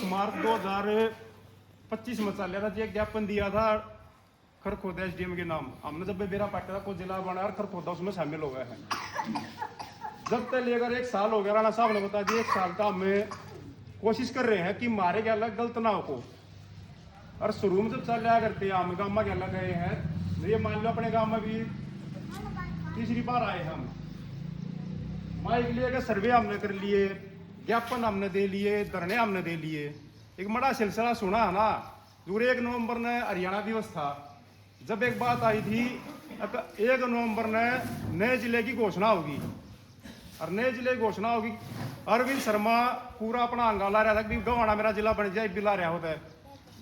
मार्च 2025 में चल रहा था जी, एक ज्ञापन दिया था खरखोदा एसडीएम के नाम। हमने जब बेरा पाटा को जिला बनाया और खरखोदा उसमें शामिल हो गए हैं। जब तक लेकर 1 साल हो गया, राणा साहब ने बता दिया 1 साल का हमें कोशिश कर रहे हैं कि मारे गया अलग गलत ना हो। और शुरू में जब चल रहा करते हम गाँव में गया गए हैं, ये मान लो अपने गाँव में भी तीसरी बार आए हम। माइक लिए सर्वे हमने कर लिए, ज्ञापन हमने दे लिए, धरने हमने दे लिए। एक बड़ा सिलसिला सुना है ना, जो 1 नवंबर ने हरियाणा दिवस था, जब एक बात आई थी 1 नवंबर ने नए जिले की घोषणा होगी और नए जिले की घोषणा होगी। अरविंद शर्मा पूरा अपना अंगाला रहा था कि गवाना मेरा जिला बन जाए, बिला रहा होता है।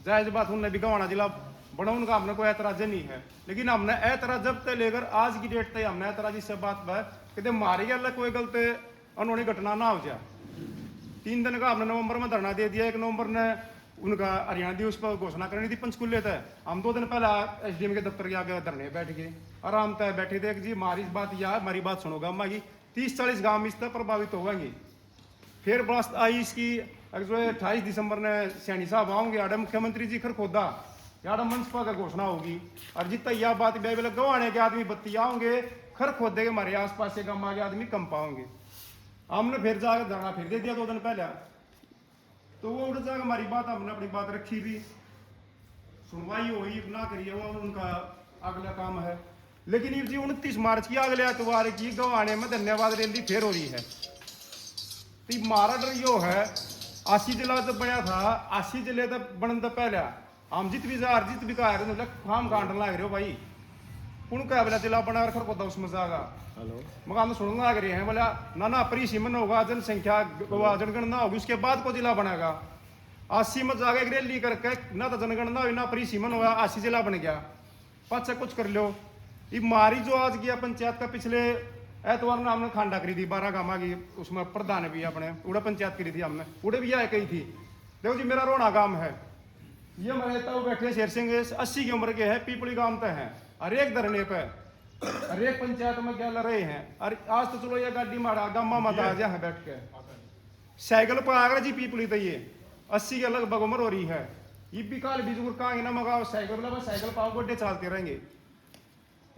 जायज बात, उनने भी गवाना जिला बना, उनका हमने कोई ऐतराज नहीं है। लेकिन हमने ऐतराज जब तक लेकर आज की डेट तक हमने ऐतराज इससे बात है कि मारी गया कोई गलत अनहोनी घटना ना हो जाए। 3 दिन का हमने नवंबर में धरना दे दिया। 1 नवंबर ने उनका हरियाणा दिवस पर घोषणा करनी थी पंचकुले तय। हम 2 दिन पहले एसडीएम के दफ्तर के आगे धरने बैठ गए, आराम तय बैठे थे जी हमारी बात या हमारी बात सुनोगा। अम्मा की 30-40 गांव इससे प्रभावित होंगे। फिर बात आई इसकी जो 28 दिसंबर ने सैनी साहब आओगे, आड़े मुख्यमंत्री जी खरखोदा यार मंच पर घोषणा होगी। और जितना यह बात गवाने के आदमी बत्ती आओगे, खरखोदे के हमारे आसपास से गाँव के आदमी कम पाओगे। हमने फिर जाकर धरना फिर दे दिया 2 दिन पहले, तो वो उठ जाकर हमारी बात हमने अपनी बात रखी भी, सुनवाई हुई ना करिए, वो उनका अगला काम है। लेकिन ये जी 29 मार्च की अगले एतवार की गवाने में धन्यवाद रैली फिर हो रही है। तो मारा डर यो है 80 जिला जब बना था, 80 जिले तक बनने पहले हम जित भी कहा काम कांड लग रहे हो भाई, उनका बोला जिला बना रखा को उसमें जाएगा। हेलो मकान सुनने लग रहे हैं, बोला ना परिसीमन होगा, जनसंख्या जनगणना होगी, उसके बाद को जिला बनेगा। 80 में जाके एक रैली करके ना तो जनगणना हुई ना परिसीमन हुआ, 80 जिला बन गया। पाछा कुछ कर लो। ये मारी जो आज गया पंचायत का पिछले एतवार में हमने खांडा करी थी 12 गामा की, उसमें प्रधान भी अपने उड़ा पंचायत करी थी हमने, उड़े भी आए कही थी। देखो जी मेरा रोना गांव है, ये हमारे तो बैठे शेर सिंह 80 की उम्र के है, पीपली गांव तक है। हर एक धरने पे हर एक पंचायत में क्या लड़ रहे हैं। और आज तो चलो ये गाड़ी मारा गम्मा मत आ जा है बैठ के साइकिल पर आगरा जी पीपली तो ये 80 के लगभग उम्र हो रही है। ये भी काल बीज कहांगे ना मंगाओ साइकिल पाओ गोड्डे चलते रहेंगे।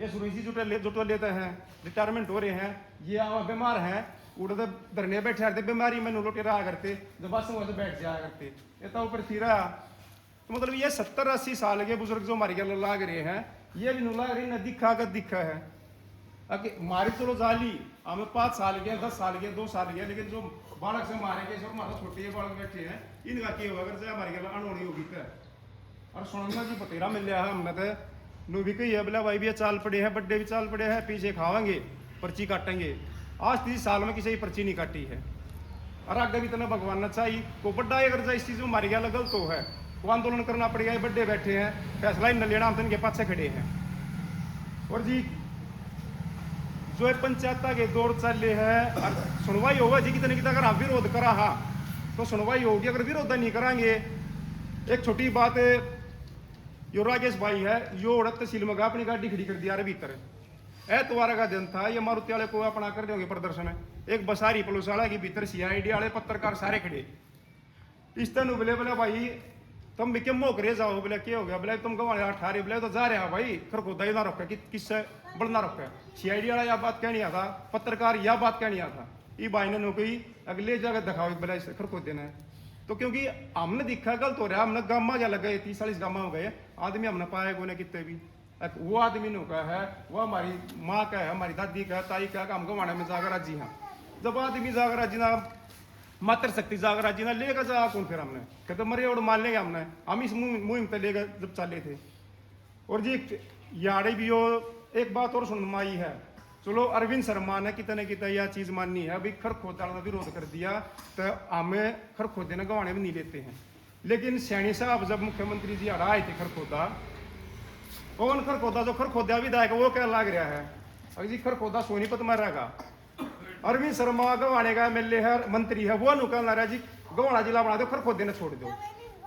ये सुरेशी जुटो लेते हैं, रिटायरमेंट हो रहे हैं, ये बीमार हैं, उड़े धरने बैठे रहते, बीमारी में लोटे रहा करते, जब बस में बैठ जाया करते। ये तो ऊपर फिरा तो मतलब ये 70-80 साल के बुजुर्ग जो हमारे गल लाग रहे हैं, ये भी नुला रही न दिखा कर दिखा है। मारे चलो जाली हमें 5 साल के 10 साल के 2 साल के, लेकिन जो बालक से मारे गए हमारा छोटे बालक बैठे हैं, इनका क्या होगा अगर हमारी गल अनहोनी होगी तो। और सुनना जी बतेरा मिल रहा है हमने तो नु भी कही है, बोला भाई भी ये चाल पड़े हैं, बड्डे भी चाल पड़े हैं, पीछे खावाएंगे पर्ची काटेंगे। आज 30 साल में किसी की पर्ची नहीं काटी है। और आगे भी इतना भगवान चाहिए को बड्डा अगर इस चीज में मारी गया गलत तो है, वो आंदोलन करना पड़ेगा। बड्डे बैठे हैं, फैसला ही न लेना, हम तो इनके पास खड़े हैं। और जी जो पंचायत के दौर चले है और सुनवाई होगा जी कितने कितना, अगर हम विरोध करा हाँ तो सुनवाई होगी, अगर विरोध नहीं करांगे। एक छोटी बात यो राजेश भाई है, यो उड़त तहसील में अपनी गाड़ी खड़ी कर दिया भीतर। एतवार का दिन था, ये मारुति वाले को अपना कर देंगे प्रदर्शन, एक बसारी पुलिस वाला की भीतर CID वाले पत्रकार सारे खड़े। इस तरह बोले बोले भाई तुम भी क्यों मोकरे जाओ, बोले क्या हो गया, बोले तुम गवाने 18 बोले तो जा रहे हो भाई, खरखोदा ही ना रखा कि किससे बढ़ना रखा। CID वाला यह बात कहनी आता, पत्रकार यह बात कहनी आता, ये भाई ने नौकरी अगले जगह दिखाओ बोला खरखोदे ने। तो क्योंकि हमने दिखा गलत हो रहा, हमने गामा क्या लग गए 30-40 गामा हो गए, आदमी हमने पाए को कितने भी वो आदमी नो का है, वो हमारी माँ का है, हमारी दादी का है, ताई का, हम गवाने में जाकर राजी हाँ। जब आदमी जाकर राजी ना मात्र शक्ति जागर जी ना लेकर जा कौन, फिर हमने कहते मरे और मान लेंगे हमने, हम इस मुहिम पे लेकर जब चले थे। और जी यारे भी हो एक बात और सुन माई है, चलो अरविंद शर्मा ने कितने कितना यह चीज माननी है, अभी खरखोदा ने विरोध कर दिया तो हमें खरखोदे ने गवाने में नहीं लेते हैं। लेकिन सैनी साहब जब मुख्यमंत्री जी हरा आए थे खरखोदा, कौन खरखोदा जो खरखोदा विधायक वो क्या लग रहा है, अगर जी खरखोदा सोनीपत में रहेगा। अरविंद शर्मा गवाने का MLA है, मंत्री है, वो नुकल रहा जी गवाना जिला बना दो, खरखोदे ने छोड़ दो।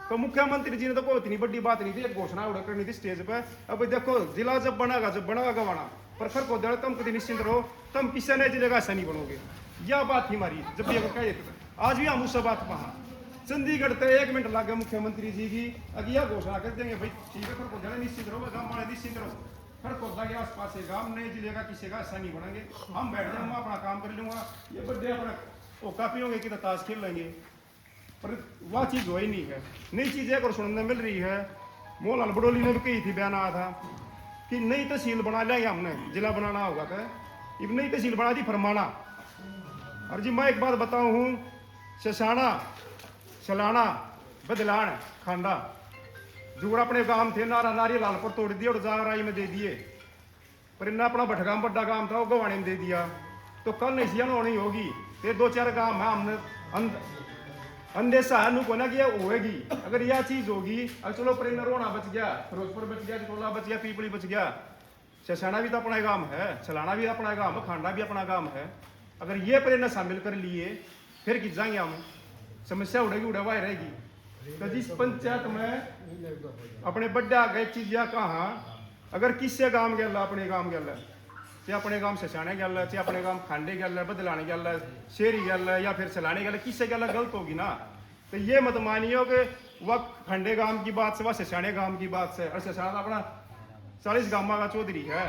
तो मुख्यमंत्री जी ने तो कोई इतनी बड़ी बात नहीं थी, एक घोषणा उड़ा करनी थी स्टेज पे। अब देखो जिला जब बनेगा गवाना, पर खरखोदे तुम कभी निश्चिंत रहो, तुम किसी नए जिले का ऐसा नहीं बनोगे। यह बात थी हमारी जब भी कह देते थे, आज भी हम उस बात पर चंडीगढ़ तक 1 मिनट लग गया मुख्यमंत्री जी की अगिया घोषणा कर देंगे भाई ठीक है खरखोदा निश्चित रहो गाँव वाले निश्चित रहो खरखोदा के आसपास से गाँव नहीं जिलेगा किसी का ऐसा नहीं बढ़ेंगे हम बैठ जाऊंगा अपना काम कर लूंगा ये बड़े अपना वो काफी होंगे कि ताश खेल लेंगे पर वह चीज हो ही नहीं है। नई चीज एक और सुनने मिल रही है मोहनलाल बडोली ने भी कही थी बयान आया था कि नई तहसील बना लेंगे हमने जिला बनाना होगा तो अब नई तहसील बना दी फरमाना। और जी मैं एक बात बताऊं हूँ शशाना सलाना बदलान खांडा जुगड़ अपने गांव थे नारा नारी लालपुर तोड़ दिए और जागराई में दे दिए पर इन्ना अपना भटगाम बड़ा गांव था वो गवाने में दे दिया तो कल नैसिया होनी होगी ते 2-4 गांव है हमने अंदेशा है को ना कि होएगी अगर यह चीज होगी अब चलो पर रोना बच गया फिरोजपुर बच गया टोला बच गया पीपली बच गया शशाना भी तो अपना गांव है सलाना भी अपना गांव है खांडा भी अपना गांव है अगर ये प्रेरणा शामिल कर लिए फिर किस जाएंगे हम समस्या उड़ेगी उड़ावा रहेगी। तो जिस पंचायत में अपने बड्डा गए चीज या कहा अगर किससे गांव गया अपने गांव गया चाहे अपने गांव शशाने गल चाहे अपने गांव खांडे गल बदलाने गल शेरी गल या फिर सलाने गल किससे गल गलत होगी ना तो ये मत मानियो कि वह खंडे गांव की बात से वह शशाने गांव की बात से और शशाना अपना 40 गांव का चौधरी है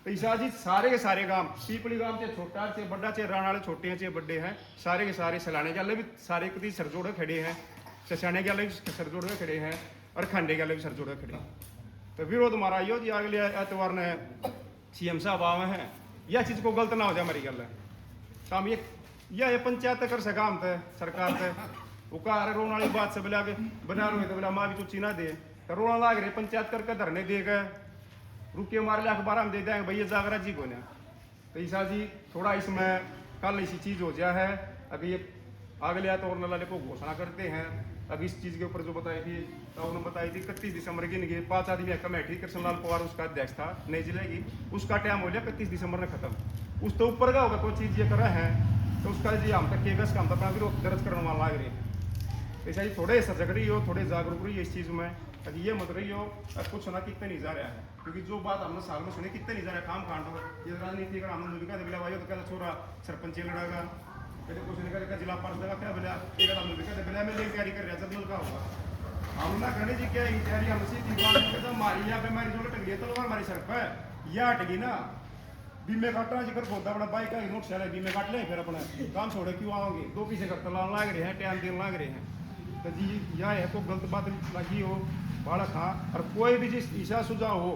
तो ईसा जी सारे के सारे गांव पीपली गांव से छोटा से बड़ा से राण वाले छोटे हैं चाहे बड़े हैं सारे के सारे सलाने गल भी सारे कभी सरजोड़े खड़े हैं शशाने गल भी सरजोड़े खड़े हैं और खंडे गल भी सरजोड़े खड़े हैं। तो विरोध हमारा यो जी अगले एतवार ने सीएम साहब आवे हैं यह चीज को गलत ना हो जाए हमारी गल काम ये पंचायत कर से काम थे सरकार थे वो कह रहे रोना वाली बात से बोला बना रहे तो बोला माँ भी चुची ना दे तो रोना लाग रहे पंचायत करके धरने दे गए रुके हमारे लिए अखबार हम दे देंगे भैया जागरा जी को ने तो ईसा जी थोड़ा इसमें कल ऐसी चीज हो जाए है अभी ये अगले और नलाले को घोषणा करते हैं अभी इस चीज के ऊपर जो बताई थी तो उन्होंने बताई थी 31 दिसंबर गिन गए 5 आदमी कमेटी कृष्णलाल पवार उसका अध्यक्ष था नई जिले की उसका टाइम हो गया 31 दिसंबर में खत्म उस तो ऊपर का होगा कोई चीज ये कर रहे हैं तो उसका जी हम तक केगस का हम अपना विरोध दर्ज करने वाला लाग रहे हैं। ऐसा ही थोड़े सजग रही हो थोड़े जागरूक रही हो इस चीज में ताकि ये मत रही हो कुछ ना कितने नहीं जा रहा है क्योंकि जो बात हमने साल में सुनी कितने नहीं जा रहा काम कांड हो ये राजनीति अगर हमने नूलिका दिला भाई तो कहता छोरा सरपंच लड़ागा कहते कुछ नहीं करेगा जिला पार्षद का क्या बिला एक नूलिका बिला में तैयारी कर रहा है जब का होगा हम ना कहने जी क्या तैयारी हम सी मारी या बीमारी जो टंगी तो हमारी सड़क पर या हटेगी ना बीमे काटना जिक्र खोदा अपना बाइक का नोट चले बीमे काट लें फिर अपना काम छोड़े क्यों आओगे 2 पीछे करते लाग रहे हैं टाइम देने लाग रहे हैं तो जी यह है को गलत बात लगी हो बाड़ा खा और कोई भी जिस ईसा सुझाव हो